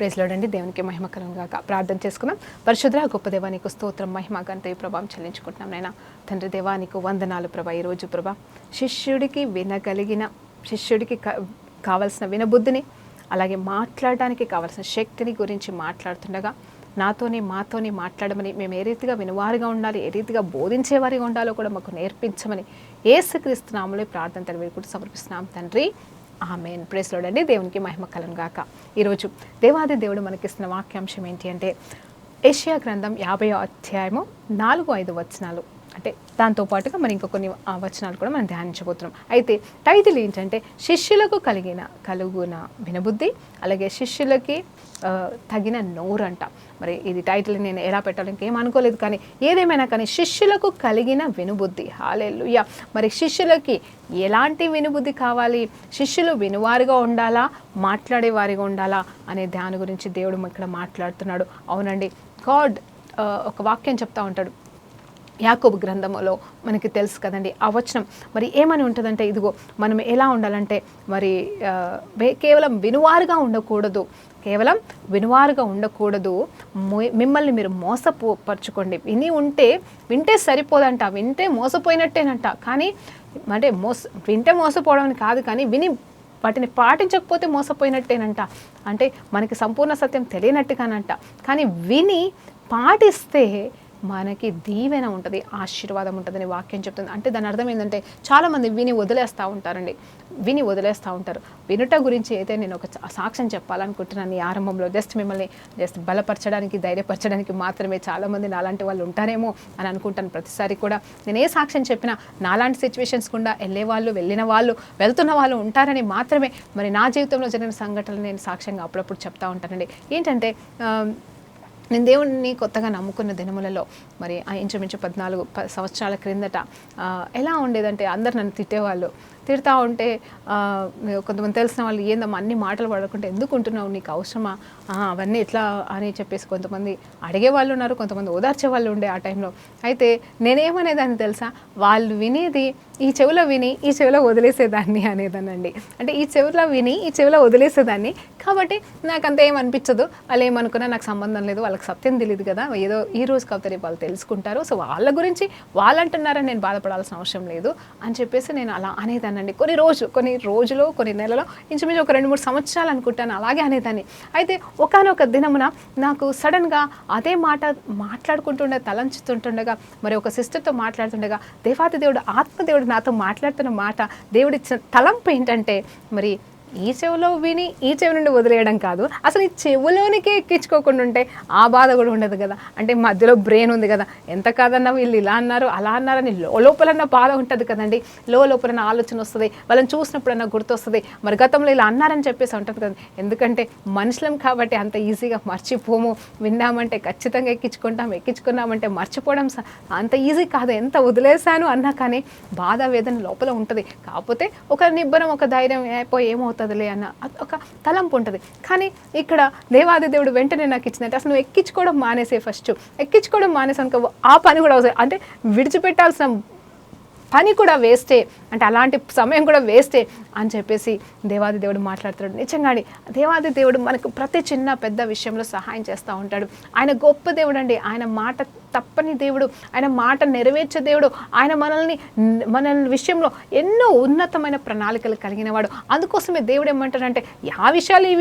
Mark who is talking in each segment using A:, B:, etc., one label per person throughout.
A: Praise lord అండి. దేవునికి మహిమ కలుగును గాక. ప్రార్థన చేసుకుందాం. పరిశుద్ధ గొప్ప దేవా నీకు స్తోత్రం, మహిమ ఘనత ప్రభావం చెల్లించుకుంటున్నాం. నాయనా తండ్రి దేవా నీకు వందనాలు ప్రభా. ఈరోజు ప్రభా శిష్యుడికి కావలసిన వినబుద్ధిని, అలాగే మాట్లాడడానికి కావలసిన శక్తిని గురించి మాట్లాడుతుండగా మాతోని మాట్లాడమని, మేము ఏ రీతిగా వినువారిగా ఉండాలి, ఏ రీతిగా బోధించేవారిగా ఉండాలో కూడా మాకు నేర్పించమని యేసుక్రీస్తు నామములో ప్రార్థన తెలియకుండా సమర్పిస్తున్నాం తండ్రి, ఆమేన్. ప్రైజ్ లార్డ్ అండి. దేవునికి మహిమ కలుగును గాక. ఈరోజు దేవాది దేవుడు మనకిస్తున్న వాక్యాంశం ఏంటి అంటే యెషయా గ్రంథం 50వ అధ్యాయము 4-5 వచనాలు. అంటే దాంతోపాటుగా మరి ఇంకో కొన్ని వచనాలు కూడా మనం ధ్యానించబోతున్నాం. అయితే టైటిల్ ఏంటంటే శిష్యులకు కలుగున వినబుద్ధి, అలాగే శిష్యులకి తగిన నోరంట. మరి ఇది టైటిల్ నేను ఎలా పెట్టాలో ఇంకేం అనుకోలేదు, కానీ ఏదేమైనా కానీ శిష్యులకు కలిగిన వినుబుద్ధి. హల్లెలూయా. మరి శిష్యులకి ఎలాంటి వినుబుద్ధి కావాలి, శిష్యులు వినువారిగా ఉండాలా, మాట్లాడేవారిగా ఉండాలా అనే దాని గురించి దేవుడు ఇక్కడ మాట్లాడుతున్నాడు. అవునండి, గాడ్ ఒక వాక్యం చెప్తా ఉంటాడు యాకోబు గ్రంథంలో, మనకి తెలుసు కదండి ఆ వచనం. మరి ఏమని ఉంటుందంటే, ఇదిగో మనం ఎలా ఉండాలంటే మరి కేవలం వినువారుగా ఉండకూడదు, మిమ్మల్ని మీరు మోసపరచుకోండి. వింటే సరిపోదంట, వింటే మోసపోయినట్టేనంట. కానీ అంటే వింటే మోసపోవడం కాదు, కానీ వాటిని పాటించకపోతే మోసపోయినట్టేనంట. అంటే మనకి సంపూర్ణ సత్యం తెలియనట్టుగానంట. కానీ విని పాటిస్తే మనకి దీవెన ఉంటుంది, ఆశీర్వాదం ఉంటుందని వాక్యం చెప్తుంది. అంటే దాని అర్థం ఏంటంటే చాలామంది విని వదిలేస్తూ ఉంటారు. వినుట గురించి అయితే నేను ఒక సాక్ష్యం చెప్పాలనుకుంటున్నాను ఈ ఆరంభంలో. మిమ్మల్ని బలపరచడానికి, ధైర్యపరచడానికి మాత్రమే. చాలామంది నాలాంటి వాళ్ళు ఉంటారేమో అని అనుకుంటాను ప్రతిసారి కూడా. నేను ఏ సాక్ష్యం చెప్పినా నాలాంటి సిచ్యువేషన్స్ గుండా వెళ్తున్న వాళ్ళు ఉంటారని మాత్రమే. మరి నా జీవితంలో జరిగిన సంఘటనలు నేను సాక్ష్యంగా అప్పుడప్పుడు చెప్తా ఉంటానండి. ఏంటంటే నేను దేవుడిని కొత్తగా నమ్ముకున్న దినములలో మరి ఇంచుమించు 14 సంవత్సరాల క్రిందట ఎలా ఉండేదంటే, అందరు నన్ను తిడతా ఉంటే కొంతమంది తెలిసిన వాళ్ళు, ఏందమ్మా అన్ని మాటలు పడకుంటే ఎందుకు ఉంటున్నావు, నీకు అవసరమా, అవన్నీ ఎట్లా అని చెప్పేసి కొంతమంది అడిగే వాళ్ళు ఉన్నారు, కొంతమంది ఓదార్చే వాళ్ళు ఉండే ఆ టైంలో. అయితే నేనేమనేదాన్ని తెలుసా, వాళ్ళు వినేది ఈ చెవిలో విని ఈ చెవిలో వదిలేసేదాన్ని అనేదానండి. అంటే ఈ చెవిలో విని ఈ చెవిలో వదిలేసేదాన్ని. కాబట్టి నాకు అంత ఏమనిపించదు, వాళ్ళు ఏమనుకున్నా నాకు సంబంధం లేదు, వాళ్ళకి సత్యం తెలియదు కదా, ఏదో ఈ రోజు కాకపోతే రేపు వాళ్ళు తెలుసుకుంటారు, సో వాళ్ళ గురించి వాళ్ళంటున్నారని నేను బాధపడాల్సిన అవసరం లేదు అని చెప్పేసి నేను అలా అనేదానండి. కొన్ని రోజులు కొన్ని నెలలో, ఇంచుమించు ఒక 2-3 సంవత్సరాలు అనుకుంటాను అలాగే అనేదాన్ని. అయితే ఒకానొక దినమున నాకు సడన్గా అదే మాట తలంచుతుండగా మరి ఒక సిస్టర్తో మాట్లాడుతుండగా దేవాది దేవుడు, ఆత్మదేవుడు నాతో మాట్లాడుతున్న మాట, దేవుడిచ్చిన తలంపు ఏంటంటే, మరి ఈ చెవిలో విని ఈ చెవి నుండి వదిలేయడం కాదు, అసలు ఈ చెవిలోనికే ఎక్కించుకోకుండా ఉంటే ఆ బాధ కూడా ఉండదు కదా. అంటే మధ్యలో బ్రెయిన్ ఉంది కదా, ఎంత కాదన్నా వీళ్ళు ఇలా అన్నారు అలా అన్నారని లోపలన్న బాధ ఉంటుంది కదండి, లోపలన్న ఆలోచన వస్తుంది, వాళ్ళని చూసినప్పుడన్నా గుర్తొస్తుంది, మరి గతంలో ఇలా అన్నారని చెప్పేసి ఉంటుంది కదా. ఎందుకంటే మనుషులం కాబట్టి అంత ఈజీగా మర్చిపోము. విన్నామంటే ఖచ్చితంగా ఎక్కించుకున్నామంటే మర్చిపోవడం అంత ఈజీ కాదు. ఎంత వదిలేశాను అన్నా కానీ బాధ వేదన లోపల ఉంటుంది. కాకపోతే ఒక నిబ్బరం, ఒక ధైర్యం ఏమవుతుందిలే అన్న ఒక తలంపు ఉంటుంది. కానీ ఇక్కడ దేవాది దేవుడు వెంటనే నాకు ఇచ్చినట్టు, అసలు నువ్వు ఎక్కించుకోవడం మానేసానుకో ఆ పని కూడా అవసరం, అంటే విడిచిపెట్టాల్సిన పని కూడా వేస్టే, అంటే అలాంటి సమయం కూడా వేస్టే అని చెప్పేసి దేవాది దేవుడు మాట్లాడుతున్నాడు. నిజంగానే దేవాది దేవుడు మనకు ప్రతి చిన్న పెద్ద విషయంలో సహాయం చేస్తూ ఉంటాడు. ఆయన గొప్ప దేవుడు అండి. ఆయన మాట తప్పని దేవుడు, ఆయన మాట నెరవేర్చే దేవుడు. ఆయన మన విషయంలో ఎన్నో ఉన్నతమైన ప్రణాళికలు కలిగిన వాడు. అందుకోసమే దేవుడు ఏమంటాడంటే, ఈ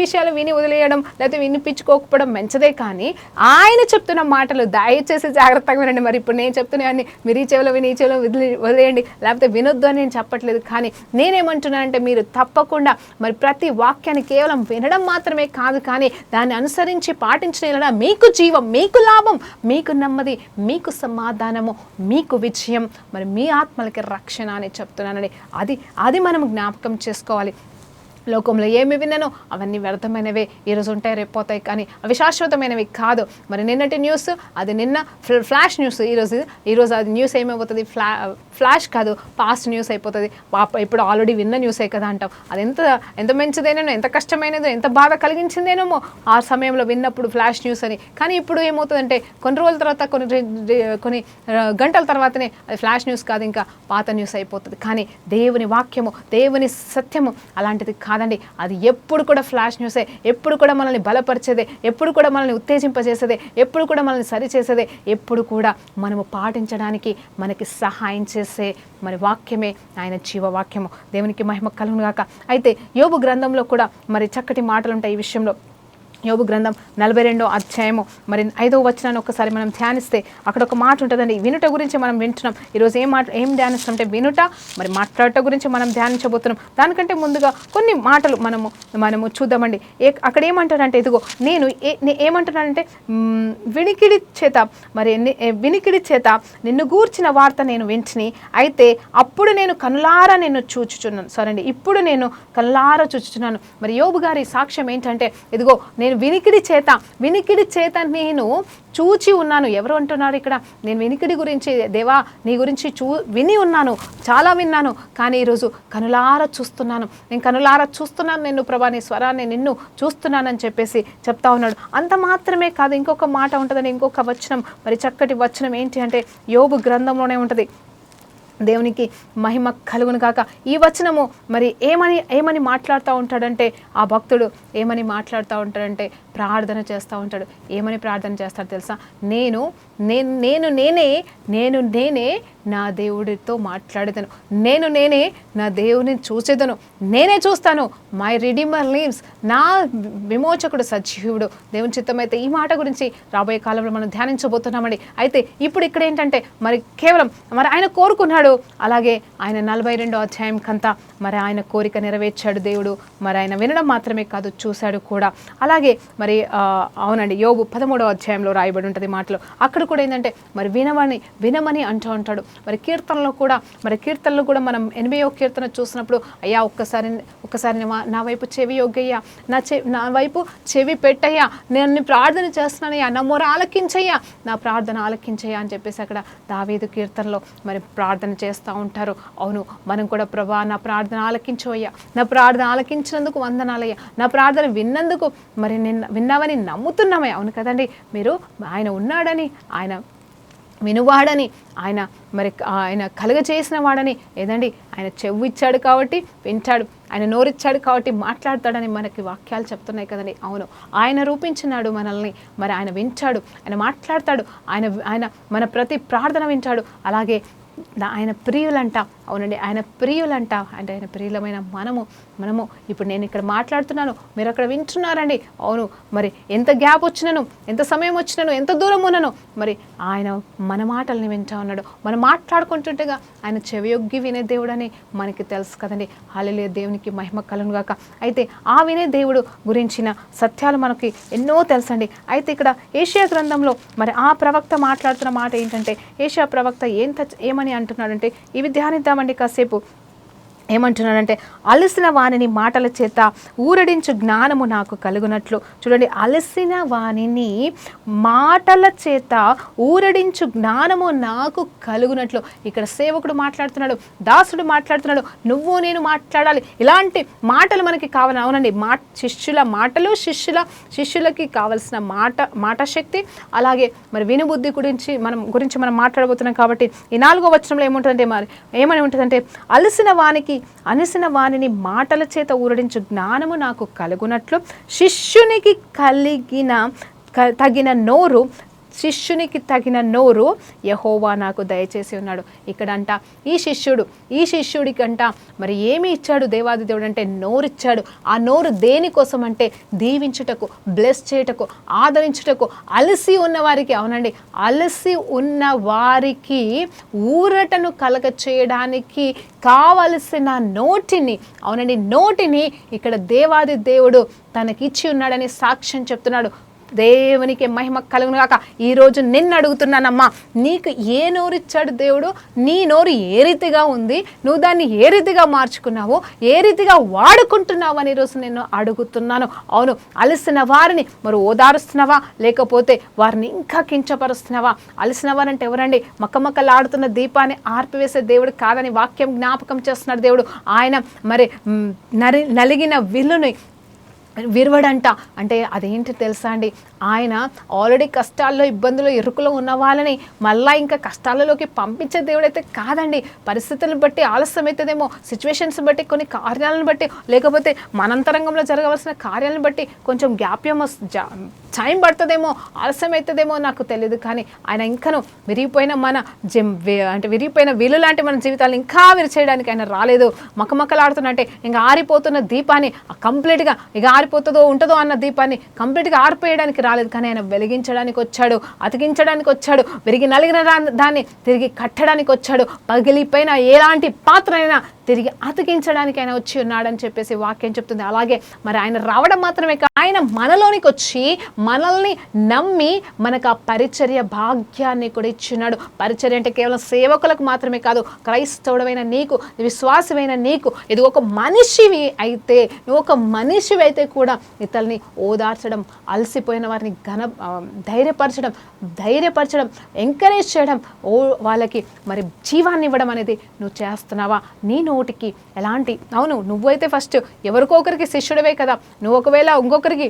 A: విషయాలు విని వదిలేయడం లేకపోతే వినిపించుకోకపోవడం మంచిదే, కానీ ఆయన చెప్తున్న మాటలు దయచేసి జాగ్రత్తగా వినండి. మరి ఇప్పుడు నేను చెప్తున్నాయని మీరు ఈ చెవిలో విని ఈ చెవిలో వదిలేయండి, లేకపోతే వినొద్దు అని నేను చెప్పట్లేదు. కానీ నేనేమంటున్నానంటే, మీరు తప్పకుండా మరి ప్రతి వాక్యాన్ని కేవలం వినడం మాత్రమే కాదు, కానీ దాన్ని అనుసరించి పాటించిన మీకు జీవం, మీకు లాభం, మీకు నెమ్మది, మీకు సమాధానము, మీకు విజయం, మరి మీ ఆత్మలకి రక్షణ అని చెప్తున్నానని అది మనం జ్ఞాపకం చేసుకోవాలి. లోకంలో ఏమి విన్నానో అవన్నీ వ్యర్థమైనవే, ఈరోజు ఉంటాయి రేపు పోతాయి, కానీ అవి శాశ్వతమైనవి కాదు. మరి నిన్నటి న్యూస్ అది నిన్న ఫ్లాష్ న్యూస్, ఈరోజు అది న్యూస్ ఏమైపోతుంది, ఫ్లాష్ కాదు, పాస్ట్ న్యూస్ అయిపోతుంది. ఇప్పుడు ఆల్రెడీ విన్న న్యూసే కదా అంటాం. అది ఎంత మంచిదైనో, ఎంత కష్టమైనదో, ఎంత బాధ కలిగించిందేనేమో ఆ సమయంలో విన్నప్పుడు ఫ్లాష్ న్యూస్ అని. కానీ ఇప్పుడు ఏమవుతుందంటే కొన్ని రోజుల తర్వాత, కొన్ని గంటల తర్వాతనే అది ఫ్లాష్ న్యూస్ కాదు, ఇంకా పాత న్యూస్ అయిపోతుంది. కానీ దేవుని వాక్యము, దేవుని సత్యము అలాంటిది కాదండి, అది ఎప్పుడు కూడా ఫ్లాష్ న్యూసే, ఎప్పుడు కూడా మనల్ని బలపరిచేదే, ఎప్పుడు కూడా మనల్ని ఉత్తేజింపజేసేదే, ఎప్పుడు కూడా మనల్ని సరిచేసేదే, ఎప్పుడు కూడా మనము పాటించడానికి మనకి సహాయం చేసే మరి వాక్యమే ఆయన జీవవాక్యము. దేవునికి మహిమ కలుగును గాక. అయితే యోబు గ్రంథంలో కూడా మరి చక్కటి మాటలు ఉంటాయి ఈ విషయంలో. యోబు గ్రంథం 42వ అధ్యాయము మరి 5వ వచనాన్ని ఒకసారి మనం ధ్యానిస్తే అక్కడ ఒక మాట ఉంటుందండి. వినుట గురించి మనం వింటున్నాం. ఈరోజు ఏం ధ్యానిస్తాం అంటే వినుట, మరి మాట్లాడటం గురించి మనం ధ్యానించబోతున్నాం. దానికంటే ముందుగా కొన్ని మాటలు మనము చూద్దామండి. అక్కడ ఏమంటాడంటే, ఇదిగో నేను ఏమంటున్నానంటే, వినికిడి చేత నిన్ను గూర్చిన వార్త నేను వింటిని, అయితే అప్పుడు నేను కనులారా నిన్ను చూచుచున్నాను. సరే అండి, ఇప్పుడు నేను కనులారా చూచుచున్నాను. మరి యోబు గారి సాక్ష్యం ఏంటంటే, ఇదిగో నేను వినికిడి చేత నేను చూచి ఉన్నాను. ఎవరు అంటున్నారు ఇక్కడ? నేను వినికిడి గురించి, దేవా నీ గురించి విని ఉన్నాను, చాలా విన్నాను, కానీ ఈరోజు కనులారా చూస్తున్నాను. నేను కనులారా చూస్తున్నాను నిన్ను ప్రభా, నీ స్వరాన్ని నిన్ను చూస్తున్నానని చెప్పేసి చెప్తా ఉన్నాడు. అంత మాత్రమే కాదు, ఇంకొక మాట ఉంటుందని, ఇంకొక వచనం, మరి చక్కటి వచనం ఏంటి అంటే యోబు గ్రంథంలోనే ఉంటుంది. దేవునికి మహిమ కలుగును కాక. ఈ వచనము మరి ఏమని మాట్లాడుతూ ఉంటాడంటే, ఆ భక్తుడు ఏమని మాట్లాడుతూ ఉంటాడంటే, ప్రార్థన చేస్తూ ఉంటాడు. ఏమని ప్రార్థన చేస్తాడు తెలుసా? నేను నేనే నా దేవుడితో మాట్లాడేదను, నేనే నా దేవుని చూసేదను, నేనే చూస్తాను, మై రిడీమర్ లివ్స్, నా విమోచకుడు సజీవుడు. దేవుని చిత్తమైతే ఈ మాట గురించి రాబోయే కాలంలో మనం ధ్యానించబోతున్నామండి. అయితే ఇప్పుడు ఇక్కడ ఏంటంటే, మరి కేవలం మరి ఆయన కోరుకున్నాడు, అలాగే ఆయన 42వ అధ్యాయం కంతా మరి ఆయన కోరిక నెరవేర్చాడు దేవుడు. మరి ఆయన వినడం మాత్రమే కాదు, చూశాడు కూడా. అలాగే మరి అవునండి, యోబు 13వ అధ్యాయంలో రాయబడి ఉంటుంది మాటలు. అక్కడ కూడా ఏంటంటే, మరి వినమని అంటూ ఉంటాడు. మరి కీర్తనలో కూడా మనం 80వ కీర్తన చూసినప్పుడు, అయ్యా ఒక్కసారి నా వైపు చెవి యొగ్గయ్యా, నా వైపు చెవి పెట్టయ్యా, నేను ప్రార్థన చేస్తున్నానయ్యా, నా మొర ఆలకించయ్యా, నా ప్రార్థన ఆలకించయ్యా అని చెప్పేసి అక్కడ దావీదు కీర్తనలో మరి ప్రార్థన చేస్తూ ఉంటారు. అవును, మనం కూడా ప్రభా నా ప్రార్థన ఆలకించవయ్యా, నా ప్రార్థన ఆలకించినందుకు వందనాలయ్యా, నా ప్రార్థన విన్నందుకు మరి విన్నావని నమ్ముతున్నామయ్యా. అవును కదండి, మీరు ఆయన ఉన్నాడని, ఆయన వినువాడని, ఆయన కలుగజేసిన వాడని, ఏదండి ఆయన చెవు ఇచ్చాడు కాబట్టి వింటాడు, ఆయన నోరిచ్చాడు కాబట్టి మాట్లాడతాడని మనకి వాక్యాలు చెప్తున్నాయి కదండి. అవును, ఆయన రూపించినాడు మనల్ని, మరి ఆయన వింటాడు, ఆయన మాట్లాడతాడు, ఆయన మన ప్రతి ప్రార్థన వింటాడు. అలాగే ఆయన ప్రియులంట. అవునండి, ఆయన ప్రియులంట. అంటే ఆయన ప్రియులమైన మనము ఇప్పుడు నేను ఇక్కడ మాట్లాడుతున్నాను, మీరు అక్కడ వింటున్నారండి. అవును, మరి ఎంత గ్యాప్ వచ్చినాను, ఎంత సమయం వచ్చినాను, ఎంత దూరం ఉన్నాను, మరి ఆయన మన మాటల్ని వింటా ఉన్నాడు. మనం మాట్లాడుకుంటుంటేగా ఆయన చెవియొగ్గి వినే దేవుడని మనకి తెలుసు కదండి. హల్లెలూయా, దేవునికి మహిమ కలుగును గాక. అయితే ఆ వినే దేవుడు గురించిన సత్యాలు మనకి ఎన్నో తెలుసండి. అయితే ఇక్కడ ఏషియా గ్రంథంలో మరి ఆ ప్రవక్త మాట్లాడుతున్న మాట ఏంటంటే, ఏషియా ప్రవక్త ఏమని అంటున్నాడంటే, ఇవి ధ్యానిద్దామండి కాసేపు. ఏమంటున్నాడంటే, అలసిన వానిని మాటల చేత ఊరడించు జ్ఞానము నాకు కలుగునట్లు. చూడండి, అలసిన వానిని మాటల చేత ఊరడించు జ్ఞానము నాకు కలుగునట్లు. ఇక్కడ సేవకుడు మాట్లాడుతున్నాడు, దాసుడు మాట్లాడుతున్నాడు, నువ్వు నేను మాట్లాడాలి. ఇలాంటి మాటలు మనకి కావాలి. అవునండి, శిష్యుల మాటలు, శిష్యులకి కావలసిన మాట శక్తి, అలాగే మరి వినుబుద్ధి గురించి మనం మాట్లాడబోతున్నాం. కాబట్టి ఈ 4వ వచనంలో ఏమని ఉంటుందంటే, అలసిన వానిని మాటల చేత ఊరడించు జ్ఞానము నాకు కలుగునట్లు శిష్యునికి తగిన నోరు యెహోవా నాకు దయచేసి ఉన్నాడు. ఇక్కడంట ఈ శిష్యుడికంట మరి ఏమి ఇచ్చాడు దేవాది దేవుడు అంటే, నోరిచ్చాడు. ఆ నోరు దేనికోసం అంటే, దీవించుటకు, బ్లెస్ చేయుటకు, ఆదరించుటకు, అలసి ఉన్న వారికి, అవునండి అలసి ఉన్న వారికి ఊరటను కలగ చేయడానికి కావలసిన నోటిని, అవునండి నోటిని ఇక్కడ దేవాది దేవుడు తనకిచ్చి ఉన్నాడని సాక్ష్యం చెప్తున్నాడు. దేవునికి మహిమ కలుగును గాక. ఈరోజు నిన్ను అడుగుతున్నానమ్మా, నీకు ఏ నోరు ఇచ్చాడు దేవుడు? నీ నోరు ఏ రీతిగా ఉంది? నువ్వు దాన్ని ఏ రీతిగా మార్చుకున్నావు, ఏ రీతిగా వాడుకుంటున్నావు అని ఈరోజు నేను అడుగుతున్నాను. అవును, అలసిన వారిని మరి ఓదారుస్తున్నావా, లేకపోతే వారిని ఇంకా కించపరుస్తున్నావా? అలసిన వారంటే ఎవరండి? మక్కమక్కలాడుతున్న దీపాన్ని ఆర్పివేసే దేవుడు కాదని వాక్యం జ్ఞాపకం చేస్తున్నాడు దేవుడు. ఆయన మరి నలిగిన విల్లుని విరవడంట. అంటే అదేంటి తెలుసా అండి, ఆయన ఆల్రెడీ కష్టాల్లో, ఇబ్బందులు, ఇరుకులో ఉన్న వాళ్ళని మళ్ళీ ఇంకా కష్టాలలోకి పంపించే దేవుడైతే కాదండి. పరిస్థితులను బట్టి ఆలస్యం అవుతుందేమో, సిచ్యువేషన్స్ బట్టి, కొన్ని కార్యాలను బట్టి, లేకపోతే మనంతరంగంలో జరగవలసిన కార్యాలను బట్టి కొంచెం గ్యాప్యం టైం పడుతుందేమో, ఆలస్యం అవుతుందేమో నాకు తెలియదు. కానీ ఆయన ఇంకను విరిగిపోయిన విరిగిపోయిన వీలు లాంటి మన జీవితాలు ఇంకా విరిచేయడానికి ఆయన రాలేదు. మకమకలాడుతున్నట్టే ఇంకా ఆరిపోతున్న దీపాన్ని కంప్లీట్గా ఇక ఆరిపోతుందో ఉంటుందో అన్న దీపాన్ని కంప్లీట్గా ఆరిపోయడానికి రాలేదు. కానీ ఆయన వెలిగించడానికి వచ్చాడు, అతికించడానికి వచ్చాడు, విరిగి నలిగిన దాన్ని తిరిగి కట్టడానికి వచ్చాడు. పగిలిపోయిన ఎలాంటి పాత్ర అయినా తిరిగి అతికించడానికి ఆయన వచ్చి ఉన్నాడని చెప్పేసి వాక్యం చెప్తుంది. అలాగే మరి ఆయన రావడం మాత్రమే కాదు, ఆయన మనలోనికి వచ్చి మనల్ని నమ్మి మనకు ఆ పరిచర్య భాగ్యాన్ని కూడా ఇచ్చున్నాడు. పరిచర్య అంటే కేవలం సేవకులకు మాత్రమే కాదు, క్రైస్తవుడమైన నీకు, విశ్వాసమైన నీకు, ఇది ఒక మనిషివి అయితే, నువ్వు ఒక మనిషివి అయితే కూడా ఇతరుల్ని ఓదార్చడం, అలసిపోయిన వారిని ధైర్యపరచడం, ఎంకరేజ్ చేయడం, వాళ్ళకి మరి జీవాన్ని ఇవ్వడం అనేది నువ్వు చేస్తున్నావా? నీ నోటికి ఎలాంటి, అవును నువ్వైతే ఫస్ట్ ఎవరికో ఒకరికి శిష్యుడివే కదా, నువ్వు ఒకవేళ ఇంకొకరికి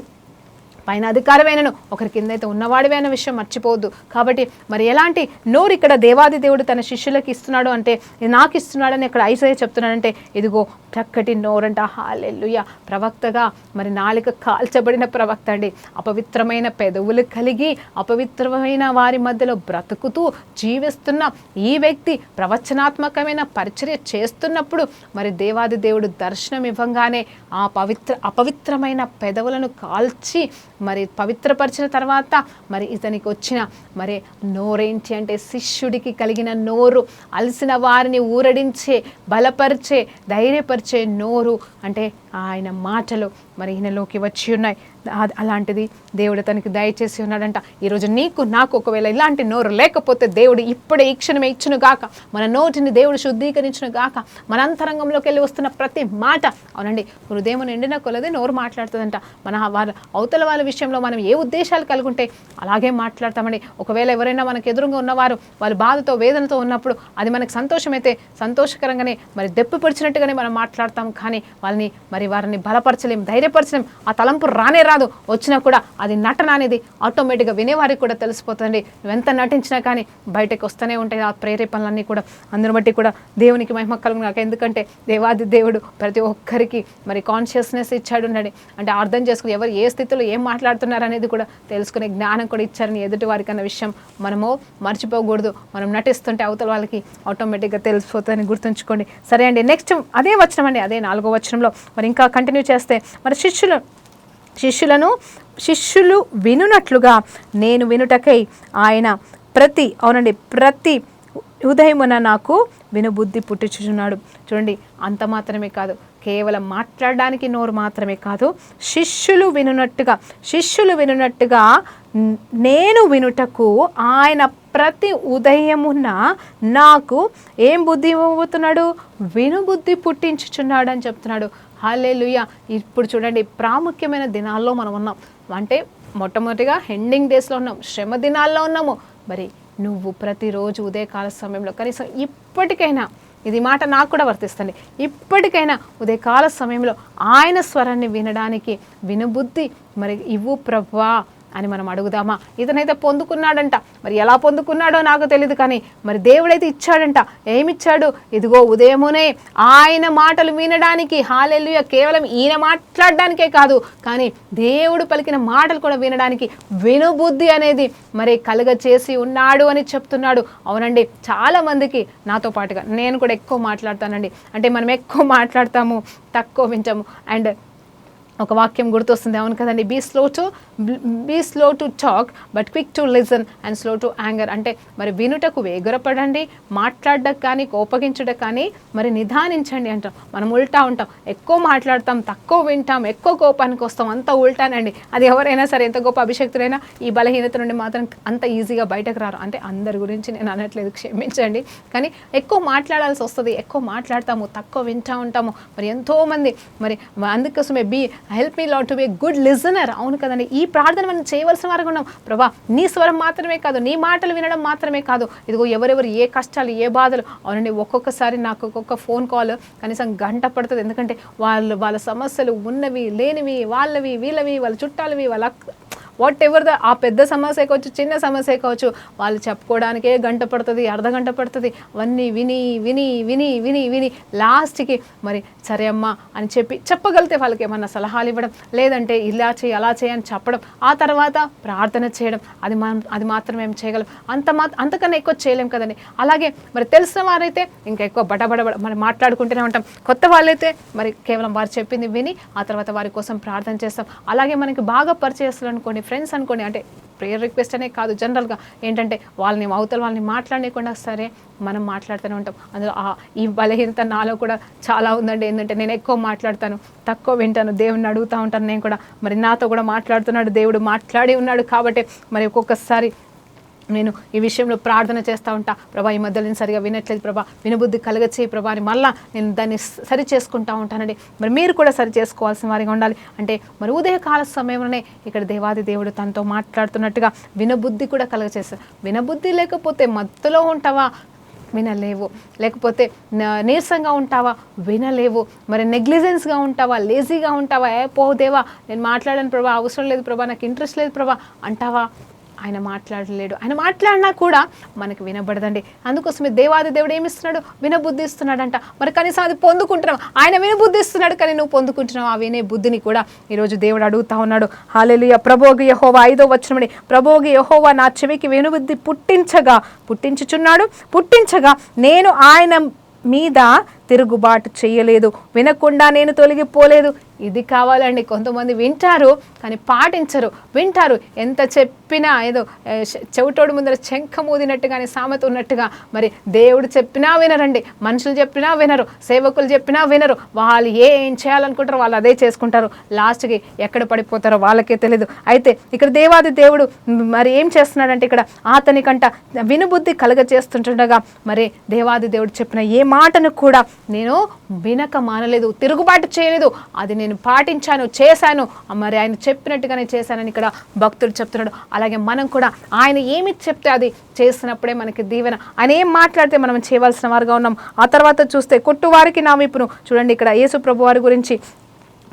A: పైన అధికారమైనను ఒకరి కింద అయితే ఉన్నవాడివే అన్న విషయం మర్చిపోవద్దు. కాబట్టి మరి ఎలాంటి నోరు ఇక్కడ దేవాది దేవుడు తన శిష్యులకు ఇస్తున్నాడు అంటే, నాకు ఇస్తున్నాడని ఇక్కడ ఐసయ్య చెప్తున్నాడంటే, ఇదిగో చక్కటి నోరంట. హల్లెలూయా. ప్రవక్తగా మరి నాలుక కాల్చబడిన ప్రవక్త అండి. అపవిత్రమైన పెదవులు కలిగి అపవిత్రమైన వారి మధ్యలో బ్రతుకుతూ జీవిస్తున్న ఈ వ్యక్తి ప్రవచనాత్మకమైన పరిచర్య చేస్తున్నప్పుడు మరి దేవాది దేవుడు దర్శనం ఇవ్వంగానే ఆ అపవిత్రమైన పెదవులను కాల్చి మరి పవిత్రపరిచిన తర్వాత మరి ఇతనికి వచ్చిన మరి నోరేంటి అంటే, శిష్యుడికి కలిగిన నోరు, అలసిన వారిని ఊరడించే, బలపరిచే, ధైర్యపరిచే నోరు అంటే ఆయన మాటలు మరి ఈయనలోకి వచ్చి ఉన్నాయి. అలాంటిది దేవుడు తనకి దయచేసి ఉన్నాడంట. ఈరోజు నీకు నాకు ఒకవేళ ఇలాంటి నోరు లేకపోతే దేవుడు ఇప్పుడే ఈ క్షణమే ఇచ్చును గాక, మన నోటిని దేవుడు శుద్ధీకరించును గాక. మన అంతరంగంలోకి వెళ్ళి వస్తున్న ప్రతి మాట, అవునండి, హృదయం నిండిన కొలది నోరు మాట్లాడుతుందంట. అవతల వాళ్ళ విషయంలో మనం ఏ ఉద్దేశాలు కలుగుంటే అలాగే మాట్లాడతామండి. ఒకవేళ ఎవరైనా మనకు ఎదురుగా ఉన్నవారు వాళ్ళు బాధతో, వేదనతో ఉన్నప్పుడు అది మనకు సంతోషమైతే సంతోషకరంగానే మరి దెప్పిపరిచినట్టుగానే మనం మాట్లాడతాం. కానీ వారిని బలపరచలేం, ధైర్యపరచలేం. ఆ తలంపు రానే రాదు, వచ్చినా కూడా అది నటన అనేది ఆటోమేటిక్గా వినేవారికి కూడా తెలిసిపోతుంది. నువ్వెంత నటించినా కానీ బయటకు వస్తూనే ఉంటాయి ఆ ప్రేరేపణలన్నీ కూడా. అందరి బట్టి కూడా దేవునికి మహిమ కలుగును గాక. ఎందుకంటే దేవాది దేవుడు ప్రతి ఒక్కరికి మరి కాన్షియస్నెస్ ఇచ్చాడు ఉన్నాడు. అంటే అర్థం చేసుకుని ఎవరు ఏ స్థితిలో ఏం మాట్లాడుతున్నారు అనేది కూడా తెలుసుకునే జ్ఞానం కూడా ఇచ్చారని ఎదుటి వారికి అన్న విషయం మనము మర్చిపోకూడదు. మనం నటిస్తుంటే అవతల వాళ్ళకి ఆటోమేటిక్గా తెలిసిపోతుందని గుర్తుంచుకోండి. సరే అండి, నెక్స్ట్ అదే వచనం అండి, అదే 4వ వచనంలో మరి ఇంకా కంటిన్యూ చేస్తే, మరి శిష్యులు వినునట్లుగా నేను వినుటకై ఆయన ప్రతి ఉదయమున నాకు వినుబుద్ధి పుట్టించుచున్నాడు. చూడండి, అంత మాత్రమే కాదు, కేవలం మాట్లాడడానికి నోరు మాత్రమే కాదు, శిష్యులు వినునట్టుగా నేను వినుటకు ఆయన ప్రతి ఉదయమున నాకు ఏం బుద్ధి ఇవ్వబోతున్నాడు? వినుబుద్ధి పుట్టించుచున్నాడు అని చెప్తున్నాడు. హల్లెలూయా. ఇప్పుడు చూడండి, ప్రాముఖ్యమైన దినాల్లో మనం ఉన్నాం. అంటే మొట్టమొదటిగా ఎండింగ్ డేస్లో ఉన్నాం, శ్రమ దినాల్లో ఉన్నాము. మరి నువ్వు ప్రతిరోజు ఉదయకాల సమయంలో కనీసం ఇప్పటికైనా, ఇది మాట నాకు కూడా వర్తిస్తుంది, ఇప్పటికైనా ఉదయకాల సమయంలో ఆయన స్వరాన్ని వినడానికి వినుబుద్ధి మరి ఇవ్వు ప్రభువా అని మనం అడుగుదామా? ఇతనైతే పొందుకున్నాడంట, మరి ఎలా పొందుకున్నాడో నాకు తెలియదు, కానీ మరి దేవుడైతే ఇచ్చాడంట. ఏమిచ్చాడు? ఇదిగో ఉదయమునే ఆయన మాటలు వినడానికి. హల్లెలూయా. కేవలం ఈయన మాట్లాడడానికే కాదు, కానీ దేవుడు పలికిన మాటలు కూడా వినడానికి వినుబుద్ధి అనేది మరి కలుగచేసి ఉన్నాడు అని చెప్తున్నాడు. అవునండి, చాలామందికి నాతో పాటుగా నేను కూడా ఎక్కువ మాట్లాడతానండి. అంటే మనం ఎక్కువ మాట్లాడతాము, తక్కువ వింటాము. అండ్ ఒక వాక్యం గుర్తొస్తుంది, అవును కదండి, be slow to talk but quick to listen and slow to anger. అంటే మరి వినుటకు వేగరపడండి, మాట్లాడడానికి కానీ కోపగించుటకు కానీ మరి నిదానించండి అంటాం. మనం ఉల్టా ఉంటాం, ఎక్కువ మాట్లాడతాం, తక్కువ వింటాం, ఎక్కువ కోపానికి వస్తాం, అంతా ఉల్టానండి. అది ఎవరైనా సరే, ఎంత గొప్ప అభిషక్తులైనా ఈ బలహీనత నుండి మాత్రం అంత ఈజీగా బయటకు రారు. అంటే అందరి గురించి నేను అనట్లేదు, క్షమించండి. కానీ ఎక్కువ మాట్లాడాల్సి వస్తుంది, ఎక్కువ మాట్లాడతాము, తక్కువ వింటూ ఉంటాము. మరి ఎంతోమంది మరి అందుకోసమే help me lord to be a good listener. అవును కదండి, ఈ ప్రార్థన మనం చేయవలసిన వారికి ఉన్నాం. ప్రభా నీ స్వరం మాత్రమే కాదు, నీ మాటలు వినడం మాత్రమే కాదు, ఇదిగో ఎవరెవరు ఏ కష్టాలు ఏ బాధలు, అవునండి ఒక్కొక్కసారి నాకు ఒక్కొక్క ఫోన్ కాల్ కనీసం గంట పడుతుంది. ఎందుకంటే వాళ్ళ సమస్యలు ఉన్నవి లేనివి, వాళ్ళవి వీళ్ళవి, వాళ్ళ చుట్టాలవి, వాళ్ళ వాట్ ఎవర్ ఆ పెద్ద సమస్య కావచ్చు, చిన్న సమస్య కావచ్చు, వాళ్ళు చెప్పుకోవడానికే గంట పడుతుంది, అర్ధగంట పడుతుంది. అవన్నీ విని విని విని విని విని లాస్ట్కి మరి సరే అమ్మా అని చెప్పగలిగితే వాళ్ళకి ఏమన్నా సలహాలు ఇవ్వడం, లేదంటే ఇలా చేయి అలా చేయి అని చెప్పడం, ఆ తర్వాత ప్రార్థన చేయడం, అది మాత్రం మేము చేయగలం. అంతకన్నా ఎక్కువ చేయలేం కదండి. అలాగే మరి తెలిసిన వారైతే ఇంకా ఎక్కువ బడబడ మరి మాట్లాడుకుంటూనే ఉంటాం. కొత్త వాళ్ళైతే మరి కేవలం వారు చెప్పింది విని ఆ తర్వాత వారి కోసం ప్రార్థన చేస్తాం. అలాగే మనకి బాగా పరిచయస్తులు అనుకోండి, ఫ్రెండ్స్ అనుకోండి, అంటే ప్రేయర్ రిక్వెస్ట్ అనే కాదు, జనరల్గా ఏంటంటే వాళ్ళని మాట్లాడలేకుండా సరే మనం మాట్లాడుతూనే ఉంటాం. అందులో ఈ బలహీనత నాలో కూడా చాలా ఉందండి. ఏంటంటే నేను ఎక్కువ మాట్లాడతాను, తక్కువ వింటాను, దేవుడిని అడుగుతూ ఉంటాను. నేను కూడా మరి నాతో కూడా మాట్లాడుతున్నాడు, దేవుడు మాట్లాడి ఉన్నాడు కాబట్టి మరి ఒక్కొక్కసారి నేను ఈ విషయంలో ప్రార్థన చేస్తూ ఉంటా. ప్రభా ఈ మధ్యలో నేను సరిగా వినట్లేదు ప్రభా, వినబుద్ధి కలగచేయి ప్రభా అని మళ్ళీ నేను దాన్ని సరి చేసుకుంటూ ఉంటానండి. మరి మీరు కూడా సరి చేసుకోవాల్సిన వారిగా ఉండాలి. అంటే మరి ఉదయకాల సమయంలోనే ఇక్కడ దేవాది దేవుడు తనతో మాట్లాడుతున్నట్టుగా వినబుద్ధి కూడా కలగచేస్తారు. వినబుద్ధి లేకపోతే మత్తులో ఉంటావా, వినలేవు. లేకపోతే నీరసంగా ఉంటావా, వినలేవు. మరి నెగ్లిజెన్స్గా ఉంటావా, లేజీగా ఉంటావా, దేవా నేను మాట్లాడాను ప్రభా, అవసరం లేదు ప్రభా, నాకు ఇంట్రెస్ట్ లేదు ప్రభా అంటావా, ఆయన మాట్లాడలేడు. ఆయన మాట్లాడినా కూడా మనకు వినబడదండి. అందుకోసమే దేవాది దేవుడు ఏమిస్తున్నాడు, వినబుద్ధి ఇస్తున్నాడంట. మరి కనీసం అది పొందుకుంటున్నావు. ఆయన వినబుద్ధి ఇస్తున్నాడు, కానీ నువ్వు పొందుకుంటున్నావు ఆ వినే బుద్ధిని కూడా ఈరోజు దేవుడు అడుగుతా ఉన్నాడు. హల్లెలూయా. ప్రభువు యెహోవా 5వ వచనముడి, ప్రభువు యెహోవా నా చెవికి వినబుద్ధి పుట్టించగా నేను ఆయన మీద తిరుగుబాటు చేయలేదు, వినకుండా నేను తొలగిపోలేదు. ఇది కావాలండి. కొంతమంది వింటారు కానీ పాటించరు. వింటారు, ఎంత చెప్పినా ఏదో చెవిటోడు ముందర శంఖ మూదినట్టుగానే సామెత ఉన్నట్టుగా మరి దేవుడు చెప్పినా వినరండి, మనుషులు చెప్పినా వినరు, సేవకులు చెప్పినా వినరు. వాళ్ళు ఏం చేయాలనుకుంటారో వాళ్ళు అదే చేసుకుంటారు. లాస్ట్కి ఎక్కడ పడిపోతారో వాళ్ళకే తెలియదు. అయితే ఇక్కడ దేవాది దేవుడు మరి ఏం చేస్తున్నాడంటే ఇక్కడ అతనికంట వినుబుద్ధి కలగచేస్తుండగా మరి దేవాది దేవుడు చెప్పిన ఏ మాటను కూడా నేను వినక మానలేదు, తిరుగుబాటు చేయలేదు. అది నేను పాటించాను, చేశాను, మరి ఆయన చెప్పినట్టుగానే చేశానని ఇక్కడ భక్తుడు చెప్తున్నాడు. అలాగే మనం కూడా ఆయన ఏమి చెప్తే అది చేసినప్పుడే మనకి దీవెన. ఆయన ఏం మాట్లాడితే మనం చేయవలసిన వారుగా ఉన్నాం. ఆ తర్వాత చూస్తే కొట్టువారికి నా వైపును చూడండి. ఇక్కడ యేసు ప్రభు వారి గురించి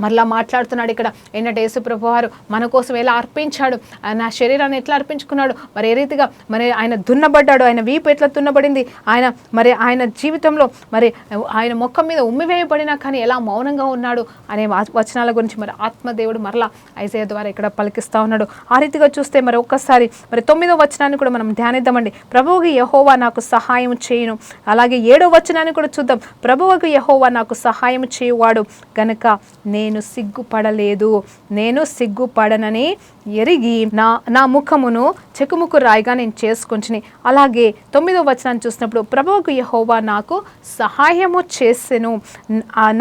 A: మరలా మాట్లాడుతున్నాడు. ఇక్కడ ఏంటంటే యేసు ప్రభువారు మన కోసం ఎలా అర్పించాడు, నా శరీరాన్ని ఎట్లా అర్పించుకున్నాడు, మరి ఏ రీతిగా మరి ఆయన దున్నబడ్డాడు, ఆయన వీపు ఎట్లా దున్నబడింది, ఆయన జీవితంలో మరి ఆయన ముఖం మీద ఉమ్మివేయబడినా కానీ ఎలా మౌనంగా ఉన్నాడు అనే వచనాల గురించి మరి ఆత్మదేవుడు మరలా ఐజయ ద్వారా ఇక్కడ పలికిస్తూ ఉన్నాడు. ఆ రీతిగా చూస్తే మరి ఒక్కసారి మరి 9వ వచనాన్ని కూడా మనం ధ్యానిద్దామండి. ప్రభువుకి యెహోవా నాకు సహాయం చేయును. అలాగే 7వ వచనాన్ని కూడా చూద్దాం. ప్రభువుకి యెహోవా నాకు సహాయం చేయువాడు గనుక నేను సిగ్గుపడనని ఎరిగి నా ముఖమును చెకుముకు రాయిగా నేను చేసుకుంటుని. అలాగే 9వ వచనాన్ని చూసినప్పుడు ప్రభువుకు యెహోవా నాకు సహాయము చేసెను,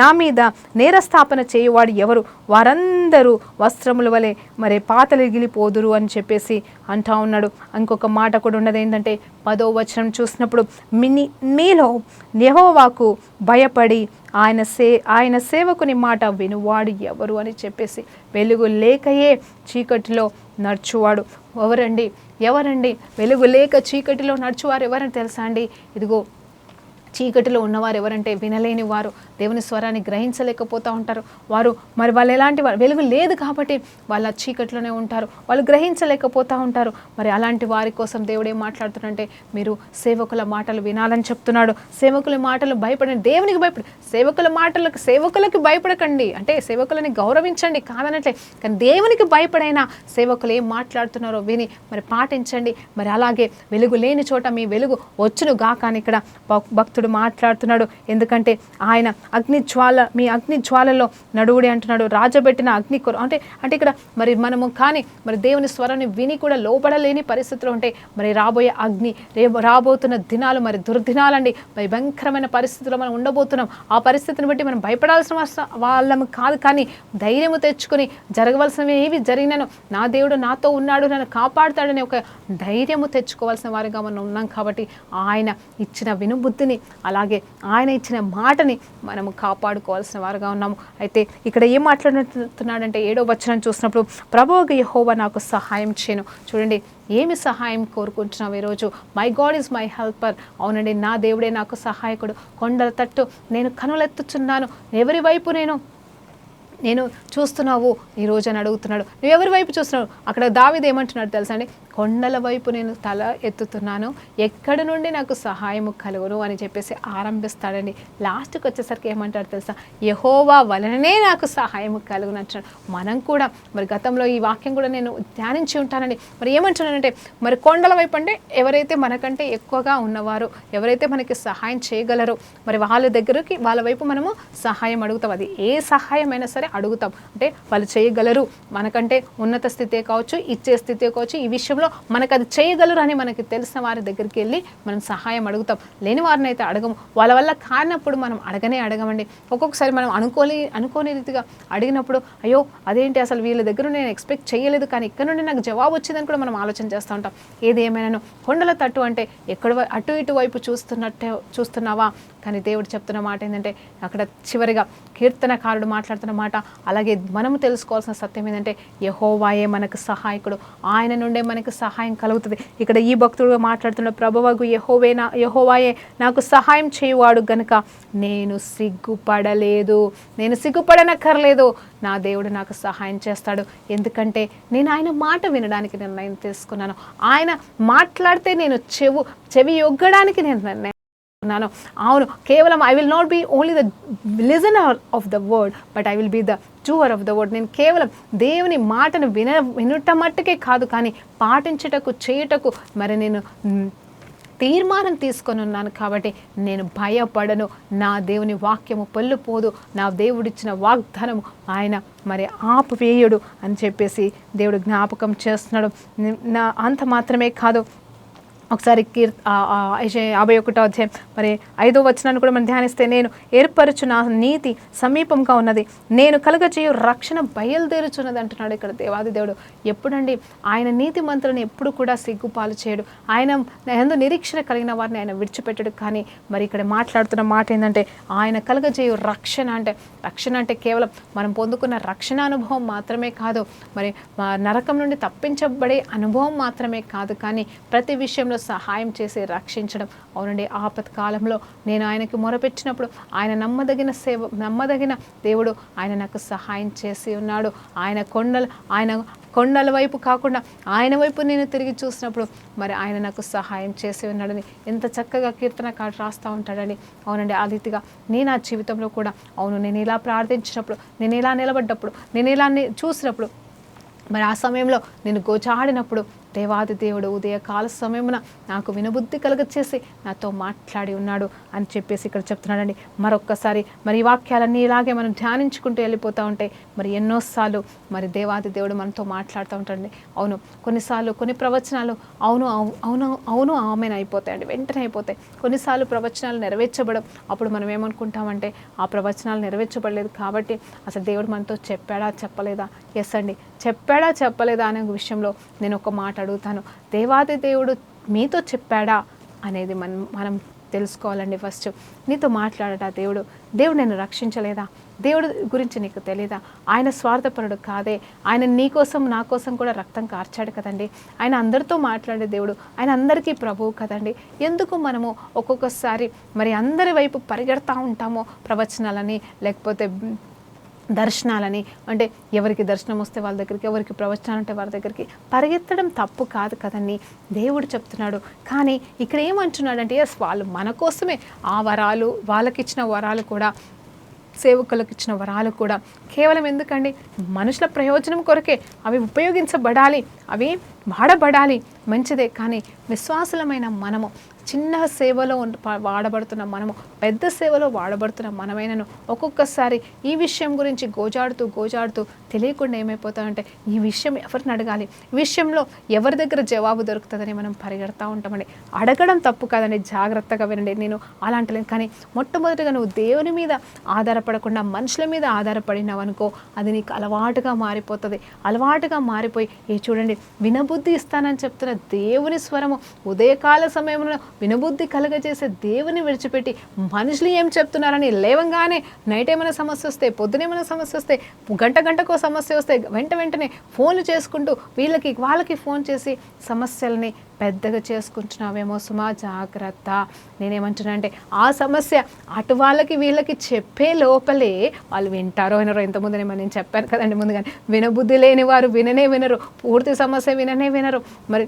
A: నా మీద నేరస్థాపన చేయువాడు ఎవరు, వారందరూ వస్త్రముల వలె మరి పాతలిగిలిపోదురు అని చెప్పేసి అంటా ఉన్నాడు. ఇంకొక మాట కూడా ఉన్నది ఏంటంటే 10వ వచనం చూసినప్పుడు మీలో యెహోవాకు భయపడి ఆయన సేవకుని మాట వినువాడు ఎవరు అని చెప్పేసి, వెలుగు లేకయే చీకటిలో నడుచువాడు ఎవరండి వెలుగు లేక చీకటిలో నడుచువారు ఎవరని తెలుసా అండి? ఇదిగో చీకటిలో ఉన్నవారు ఎవరంటే వినలేని వారు, దేవుని స్వరాన్ని గ్రహించలేకపోతూ ఉంటారు. మరి వాళ్ళు ఎలాంటి వారు, వెలుగు లేదు కాబట్టి వాళ్ళ చీకటిలోనే ఉంటారు, వాళ్ళు గ్రహించలేకపోతూ ఉంటారు. మరి అలాంటి వారి కోసం దేవుడు ఏం మాట్లాడుతున్నాడంటే మీరు సేవకుల మాటలు వినాలని చెప్తున్నాడు. సేవకుల మాటలు భయపడండి, దేవునికి భయపడి సేవకులకి భయపడకండి. అంటే సేవకులని గౌరవించండి కాదనట్లే, కానీ దేవునికి భయపడైనా సేవకులు ఏం మాట్లాడుతున్నారో విని మరి పాటించండి. మరి అలాగే వెలుగు లేని చోట మీ వెలుగు వచ్చును గాక అని ఇక్కడ భక్తుడు మాట్లాడుతున్నాడు. ఎందుకంటే ఆయన మీ అగ్ని జ్వాలలో నడువుడి అంటున్నాడు. రాజబెట్టిన అగ్ని అంటే ఇక్కడ మరి మనము కానీ మరి దేవుని స్వరాన్ని విని కూడా లోపడలేని పరిస్థితులు ఉంటాయి. మరి రాబోయే అగ్ని రాబోతున్న దినాలు మరి దుర్దినాలండి. మరి భయంకరమైన పరిస్థితుల్లో మనం ఉండబోతున్నాం. ఆ పరిస్థితిని బట్టి మనం భయపడాల్సిన వాళ్ళము కాదు, కానీ ధైర్యము తెచ్చుకొని జరగవలసినవి ఏవి జరిగినానో నా దేవుడు నాతో ఉన్నాడు, నన్ను కాపాడుతాడని ఒక ధైర్యము తెచ్చుకోవాల్సిన వారిగా మనం ఉన్నాం. కాబట్టి ఆయన ఇచ్చిన వినుబుద్ధిని అలాగే ఆయన ఇచ్చిన మాటని మనము కాపాడుకోవాల్సిన వారుగా ఉన్నాము. అయితే ఇక్కడ ఏం మాట్లాడుతున్నాడంటే 7వ వచనం చూసినప్పుడు ప్రభువు యెహోవా నాకు సహాయం చేయను. చూడండి, ఏమి సహాయం కోరుకుంటున్నావు ఈరోజు? My God is my helper. అవునండి, నా దేవుడే నాకు సహాయకుడు. కొండల తట్టు నేను కనులెత్తుచున్నాను, ఎవరి వైపు నేను చూస్తున్నావు ఈరోజు అని అడుగుతున్నాడు. నువ్వు ఎవరి వైపు చూస్తున్నావు? అక్కడ దావీదు ఏమంటున్నాడు తెలుసా అండి? కొండల వైపు నేను తల ఎత్తుతున్నాను, ఎక్కడి నుండి నాకు సహాయము కలుగును అని చెప్పేసి ఆరంభిస్తాడండి. లాస్ట్కి వచ్చేసరికి ఏమంటాడు తెలుసా? యెహోవా వలననే నాకు సహాయము కలుగును అంటున్నాడు. మనం కూడా మరి గతంలో ఈ వాక్యం కూడా నేను ధ్యానించి ఉంటానండి. మరి ఏమంటున్నానంటే, మరి కొండల వైపు అంటే ఎవరైతే మనకంటే ఎక్కువగా ఉన్నవారు, ఎవరైతే మనకి సహాయం చేయగలరో మరి వాళ్ళ వైపు మనము సహాయం అడుగుతాం. అది ఏ సహాయమైనా సరే అడుగుతాం. అంటే వాళ్ళు చేయగలరు, మనకంటే ఉన్నత స్థితే కావచ్చు, ఇచ్చే స్థితే కావచ్చు, ఈ విషయంలో మనకు అది చేయగలరు అని మనకి తెలిసిన వారి దగ్గరికి వెళ్ళి మనం సహాయం అడుగుతాం. లేని వారిని అయితే అడగము. వాళ్ళ వల్ల కానప్పుడు మనం అడగమండి. ఒక్కొక్కసారి మనం అనుకోని రీతిగా అడిగినప్పుడు, అయ్యో అదేంటి అసలు వీళ్ళ దగ్గర నేను ఎక్స్పెక్ట్ చేయలేదు, కానీ ఇక్కడ నుండి నాకు జవాబు వచ్చిందని కూడా మనం ఆలోచన చేస్తూ ఉంటాం. ఏది ఏమైనాను కొండల తట్టు అంటే ఎక్కడ అటు ఇటు వైపు చూస్తున్నావా? కానీ దేవుడు చెప్తున్న మాట ఏంటంటే, అక్కడ చివరిగా కీర్తనకారుడు మాట్లాడుతున్న మాట, అలాగే మనము తెలుసుకోవాల్సిన సత్యం ఏంటంటే, యెహోవాయే మనకు సహాయకుడు, ఆయన నుండే మనకు సహాయం కలుగుతుంది. ఇక్కడ ఈ భక్తుడుగా మాట్లాడుతున్న ప్రభువగు యెహోవాయే నాకు సహాయం చేయువాడు గనుక నేను సిగ్గుపడనక్కర్లేదు. నా దేవుడు నాకు సహాయం చేస్తాడు. ఎందుకంటే నేను ఆయన మాట వినడానికి నిర్ణయం తీసుకున్నాను. ఆయన మాట్లాడితే నేను చెవి యొగ్గడానికి నేను నిర్ణయం. అవును, కేవలం I will not be only the listener of the word, but I will be the doer of the word. నేను కేవలం దేవుని మాటను వినుట మట్టుకే కాదు, కానీ పాటించుటకు చేయుటకు మరి నేను తీర్మానం తీసుకొని ఉన్నాను. కాబట్టి నేను భయపడను. నా దేవుని వాక్యము పొల్లుపోదు. నా దేవుడిచ్చిన వాగ్దానము ఆయన మరి ఆపువేయుడు అని చెప్పేసి దేవుడు జ్ఞాపకం చేస్తున్నాడు. అంత మాత్రమే కాదు, ఒకసారి 51వ అధ్యాయం మరి 5వ వచనాన్ని కూడా మనం ధ్యానిస్తే, నేను ఏర్పరచు నా నీతి సమీపంగా ఉన్నది, నేను కలుగజేయు రక్షణ బయలుదేరుచున్నది అంటున్నాడు ఇక్కడ దేవాది దేవుడు. ఎప్పుడండి ఆయన నీతి మంత్రులను ఎప్పుడు కూడా సిగ్గుపాలు చేయడు. ఆయన ఎందు నిరీక్షణ కలిగిన వారిని ఆయన విడిచిపెట్టడు. కానీ మరి ఇక్కడ మాట్లాడుతున్న మాట ఏంటంటే, ఆయన కలుగజేయు రక్షణ అంటే కేవలం మనం పొందుకున్న రక్షణ అనుభవం మాత్రమే కాదు, మరి నరకం నుండి తప్పించబడే అనుభవం మాత్రమే కాదు, కానీ ప్రతి విషయంలో సహాయం చేసి రక్షించడం. అవునండి, ఆపత్కాలంలో నేను ఆయనకి మొరపెట్టినప్పుడు ఆయన నమ్మదగిన దేవుడు, ఆయన నాకు సహాయం చేసి ఉన్నాడు. ఆయన కొండల వైపు కాకుండా ఆయన వైపు నేను తిరిగి చూసినప్పుడు మరి ఆయన నాకు సహాయం చేసి ఉన్నాడని ఎంత చక్కగా కీర్తనకారుడు రాస్తూ ఉంటాడని. అవునండి, ఆ రీతిగా నేను ఆ జీవితంలో కూడా నేను ఇలా ప్రార్థించినప్పుడు, నేను ఇలా నిలబడ్డప్పుడు, నేను ఇలా చూసినప్పుడు, మరి ఆ సమయంలో నేను గోచాడినప్పుడు దేవాది దేవుడు ఉదయకాల సమయమున నాకు వినబుద్ధి కలగచేసి నాతో మాట్లాడి ఉన్నాడు అని చెప్పేసి ఇక్కడ చెప్తున్నాడండి. మరొక్కసారి మరి ఈ వాక్యాలన్నీ ఇలాగే మనం ధ్యానించుకుంటూ వెళ్ళిపోతూ ఉంటే మరి ఎన్నోసార్లు మరి దేవాది దేవుడు మనతో మాట్లాడుతూ ఉంటాడండి. అవును, కొన్నిసార్లు కొన్ని ప్రవచనాలు అవును ఆమెను అయిపోతాయండి, వెంటనే అయిపోతాయి. కొన్నిసార్లు ప్రవచనాలు నెరవేర్చబడం, అప్పుడు మనం ఏమనుకుంటామంటే ఆ ప్రవచనాలు నెరవేర్చబడలేదు కాబట్టి అసలు దేవుడు మనతో చెప్పాడా చెప్పలేదా? ఎస్ అండి, చెప్పాడా చెప్పలేదా అనే విషయంలో నేను ఒక మాట అడుగుతాను. దేవాది దేవుడు మీతో చెప్పాడా అనేది మనం తెలుసుకోవాలండి. ఫస్ట్ నీతో మాట్లాడటా దేవుడు నేను రక్షించలేదా? దేవుడు గురించి నీకు తెలియదా? ఆయన స్వార్థపరుడు కాదే. ఆయన నీ కోసం నా కోసం కూడా రక్తం కార్చాడు కదండి. ఆయన అందరితో మాట్లాడే దేవుడు, ఆయన అందరికీ ప్రభువు కదండి. ఎందుకు మనము ఒక్కొక్కసారి మరి అందరి వైపు పరిగెడతా ఉంటామో, ప్రవచనాలని లేకపోతే దర్శనాలని, అంటే ఎవరికి దర్శనం వస్తే వాళ్ళ దగ్గరికి, ఎవరికి ప్రవచనాలు ఉంటే వాళ్ళ దగ్గరికి పరిగెత్తడం తప్పు కాదు కదండి, దేవుడు చెప్తున్నాడు. కానీ ఇక్కడ ఏమంటున్నాడంటే, ఎస్ వాళ్ళు మన కోసమే ఆ వరాలు, వాళ్ళకి ఇచ్చిన వరాలు కూడా, సేవకులకు ఇచ్చిన వరాలు కూడా కేవలం ఎందుకండి? మనుషుల ప్రయోజనం కొరకే అవి ఉపయోగించబడాలి, అవి వాడబడాలి, మంచిదే. కానీ విశ్వాసులమైన మనము చిన్న సేవలో వాడబడుతున్న మనము, పెద్ద సేవలో వాడబడుతున్న మనమైనను ఒక్కొక్కసారి ఈ విషయం గురించి గోజాడుతూ తెలియకుండా ఏమైపోతామంటే, ఈ విషయం ఎవరిని అడగాలి, ఈ విషయంలో ఎవరి దగ్గర జవాబు దొరుకుతుందని మనం పరిగెడతా ఉంటామండి. అడగడం తప్పు కాదండి, జాగ్రత్తగా వినండి. నేను అలా అంటలేను. కానీ మొట్టమొదటిగా నువ్వు దేవుని మీద ఆధారపడకుండా మనుషుల మీద ఆధారపడినావనుకో, అది నీకు అలవాటుగా మారిపోతుంది. అలవాటుగా మారిపోయి చూడండి, వినబుద్ధి వినబుద్ధి ఇస్తానని చెప్తున్న దేవుని స్వరము, ఉదయకాల సమయంలో వినబుద్ధి కలగజేసే దేవుని విడిచిపెట్టి మనుషులు ఏం చెప్తున్నారని లేవంగానే నైట్ ఏమైనా సమస్య వస్తే, పొద్దునేమైనా సమస్య వస్తే, గంటకో సమస్య వస్తే వెంటనే ఫోన్లు చేసుకుంటూ వాళ్ళకి ఫోన్ చేసి సమస్యల్ని పెద్దగా చేసుకుంటున్నావేమో సుమా, జాగ్రత్త. నేనేమంటున్నా అంటే ఆ సమస్య అటు వాళ్ళకి వీళ్ళకి చెప్పే లోపలే వాళ్ళు వింటారో వినరో. ఇంతకుముందు నేను చెప్పాను కదండి ముందుగానే, వినబుద్ధి లేని వారు వినరు, పూర్తి సమస్య వినరు. మరి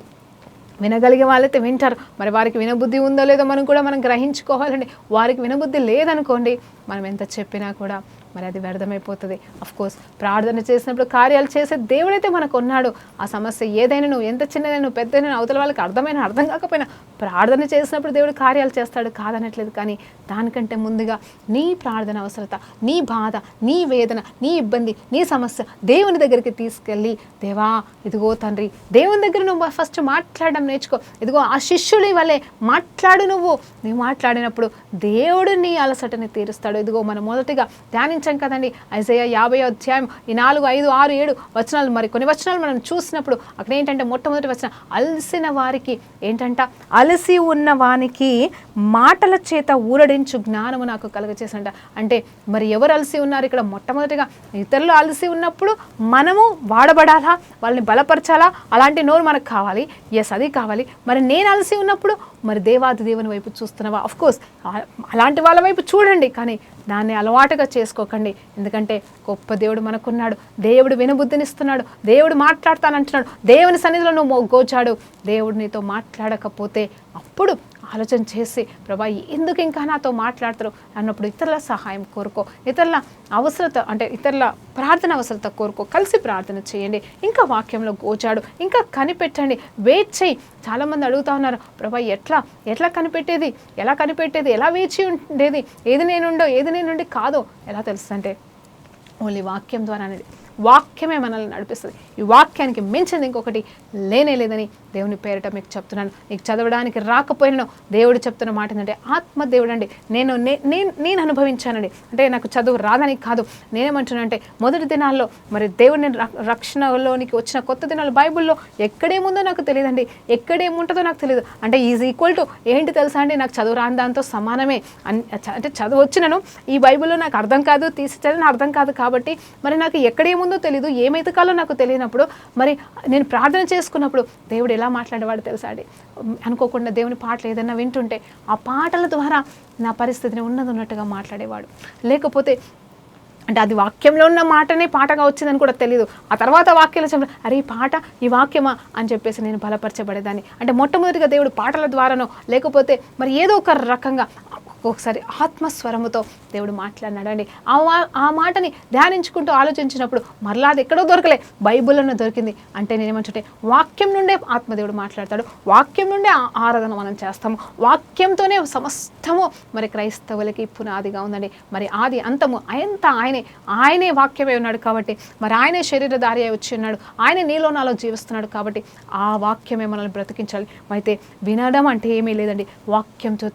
A: వినగలిగే వాళ్ళైతే వింటారు. మరి వారికి వినబుద్ధి ఉందో లేదో మనం గ్రహించుకోవాలండి. వారికి వినబుద్ధి లేదనుకోండి, మనం ఎంత చెప్పినా కూడా మరి అది వ్యర్థమైపోతుంది. కోర్స్ ప్రార్థన చేసినప్పుడు కార్యాలు చేసే దేవుడైతే మనకు ఉన్నాడు. ఆ సమస్య ఏదైనా, నువ్వు ఎంత చిన్నదైనా పెద్దదైనా, అవతల వాళ్ళకి అర్థం కాకపోయినా ప్రార్థన చేసినప్పుడు దేవుడు కార్యాలు చేస్తాడు, కాదనట్లేదు. కానీ దానికంటే ముందుగా నీ ప్రార్థన అవసరత, నీ బాధ, నీ వేదన, నీ ఇబ్బంది, నీ సమస్య దేవుని దగ్గరికి తీసుకెళ్ళి, దేవా ఇదిగో తండ్రి, దేవుని దగ్గర నువ్వు ఫస్ట్ మాట్లాడడం నేర్చుకో. ఇదిగో ఆ శిష్యుడి వల్లే మాట్లాడు. నువ్వు మాట్లాడినప్పుడు దేవుడు నీ అలసటని తీరుస్తాడు. ఇదిగో మనం మొదటిగా ధ్యానించాం కదండి, యెషయా 50వ అధ్యాయం ఈ 4, 5, 6, 7 వచనాలు. మరి కొన్ని వచనాలు మనం చూసినప్పుడు అక్కడ ఏంటంటే మొట్టమొదటి వచనం, అలసిన వారికి ఏంటంట, అలసి ఉన్న వానికి మాటల చేత ఊరడించు జ్ఞానము నాకు కలుగచేసంట. అంటే మరి ఎవరు అలసి ఉన్నారు ఇక్కడ? మొట్టమొదటిగా ఇతరులు అలసి ఉన్నప్పుడు మనము వాడబడాలా, వాళ్ళని బలపరచాలా, అలాంటి నోరు మనకు కావాలి. ఎస్, అది కావాలి. మరి నేను అలసి ఉన్నప్పుడు మరి దేవాది దేవుని వైపు చూస్తున్నావా? కోర్స్ అలాంటి వాళ్ళ వైపు చూడండి, కానీ దాన్ని అలవాటుగా చేసుకోకండి. ఎందుకంటే గొప్ప దేవుడు మనకున్నాడు. దేవుడు వినబుద్ధినిస్తున్నాడు. దేవుడు మాట్లాడతానంటున్నాడు. దేవుని సన్నిధిలో నువ్వు గోచాడు. దేవుడు నీతో మాట్లాడకపోతే అప్పుడు ఆలోచన చేసి, ప్రభా ఎందుకు ఇంకా నాతో మాట్లాడతారు అన్నప్పుడు ఇతరుల సహాయం కోరుకో, ఇతరుల అవసరత అంటే ఇతరుల ప్రార్థన అవసరత కోరుకో, కలిసి ప్రార్థన చేయండి. ఇంకా వాక్యంలో గోచాడు, ఇంకా కనిపెట్టండి, వెయిట్ చేయి. చాలామంది అడుగుతా ఉన్నారు, ప్రభా ఎట్లా కనిపెట్టేది, ఎలా వేచి ఉండేది, ఏది నేనుండి కాదో ఎలా తెలుస్తుందంటే ఓన్లీ వాక్యం ద్వారా అనేది. వాక్యమే మనల్ని నడిపిస్తుంది. ఈ వాక్యానికి మించింది ఇంకొకటి లేనే లేదని దేవుని పేరిట మీకు చెప్తున్నాను. నీకు చదవడానికి రాకపోయినా దేవుడు చెప్తున్న మాట ఏంటంటే, ఆత్మదేవుడు అండి, నేను అనుభవించానండి. అంటే నాకు చదువు రాదని కాదు, నేనేమంటున్నా అంటే మొదటి దినాల్లో మరి దేవుని రక్షణలోనికి వచ్చిన కొత్త దినాలు బైబిల్లో ఎక్కడేముందో నాకు తెలియదండి, ఎక్కడేముంటుందో నాకు తెలియదు. అంటే ఈజ్ ఈక్వల్ టు ఏంటి తెలుసా అండి, నాకు చదువు రాని దాంతో సమానమే. అంటే చదువు వచ్చినను ఈ బైబిల్లో నాకు అర్థం కాదు, తీసి చదివిన అర్థం కాదు. కాబట్టి మరి నాకు ఎక్కడేముందో తెలియదు, ఏమైతే కాలో నాకు తెలియనప్పుడు మరి నేను ప్రార్థన చేసుకున్నప్పుడు దేవుడు ఎలా మాట్లాడేవాడు తెలుసా అండి? అనుకోకుండా దేవుని పాటలు ఏదైనా వింటుంటే ఆ పాటల ద్వారా నా పరిస్థితిని ఉన్నట్టుగా మాట్లాడేవాడు. లేకపోతే అంటే అది వాక్యంలో ఉన్న మాటనే పాటగా వచ్చిందని కూడా తెలియదు. ఆ తర్వాత వాక్యాలు చెప్పడం, అరే ఈ వాక్యమా అని చెప్పేసి నేను బలపరచబడేదాన్ని. అంటే మొట్టమొదటిగా దేవుడు పాటల ద్వారానో లేకపోతే మరి ఏదో ఒక రకంగా ఒకసారి ఆత్మస్వరముతో దేవుడు మాట్లాడినాడండి. ఆ మాటని ధ్యానించుకుంటూ ఆలోచించినప్పుడు మరలా అది ఎక్కడో దొరకలే, బైబిల్లోనే దొరికింది. అంటే నేనేమంటుంటే వాక్యం నుండే ఆత్మదేవుడు మాట్లాడతాడు, వాక్యం నుండే ఆరాధన మనం చేస్తాము, వాక్యంతోనే సమస్తము మరి క్రైస్తవులకి పునాదిగా ఉందండి. మరి ఆది అంతము అంతా ఆయనే వాక్యమే ఉన్నాడు. కాబట్టి మరి ఆయనే శరీరధారి అయి వచ్చి ఉన్నాడు, ఆయనే నీలో నాలో జీవిస్తున్నాడు. కాబట్టి ఆ వాక్యమే మనల్ని బ్రతికించాలి. అయితే వినడం అంటే ఏమీ లేదండి, వాక్యంతో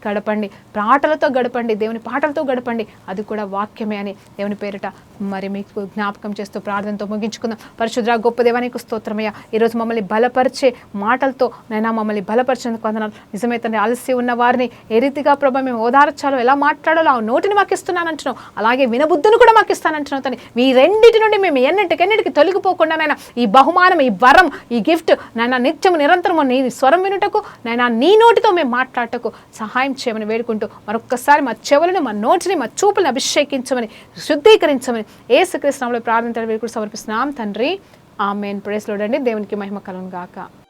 A: గడపండి, పాటలతో గడపండి, దేవుని పాటలతో గడపండి, అది కూడా వాక్యమే అని దేవుని పేరిట మరి మీకు జ్ఞాపకం చేస్తూ ప్రార్థనతో ముగించుకుందాం. పరిశుద్ధ గొప్ప దేవానికి స్తోత్రమయ్యా. ఈరోజు మమ్మల్ని బలపరిచే మాటలతో నైనా మమ్మల్ని బలపరిచేందుకు వందనాలు. నిజమే తండ్రి, అలసి ఉన్న వారిని ఏ రీతిగా ప్రభా మేము ఓదార్చాలో, ఎలా మాట్లాడాలో ఆ నోటిని మాకు ఇస్తున్నానంటున్నాం, అలాగే వినబుద్ధిని కూడా మాకు ఇస్తానంటున్నాం తండ్రి. ఈ రెండింటి నుండి మేము ఎన్నిటికి తొలగిపోకుండా నైనా ఈ బహుమానం, ఈ వరం, ఈ గిఫ్ట్ నైనా నిత్యము నిరంతరము నీ స్వరం వినుటకు, నైనా నీ నోటితో మేము మాట్లాడటకు సహాయం చేయమని వేడుకుంటూ మరొక్కసారి మా చెవులను, మా నోటిని, మా చూపులను అభిషేకించమని, శుద్ధీకరించమని యేసుక్రీస్తు నామములో ప్రార్థన వేడుకుంటూ సమర్పిస్తున్నాం తండ్రి. ఆమేన్. ప్రైజ్ లార్డ్ అండి. దేవునికి మహిమ కలుగును గాక.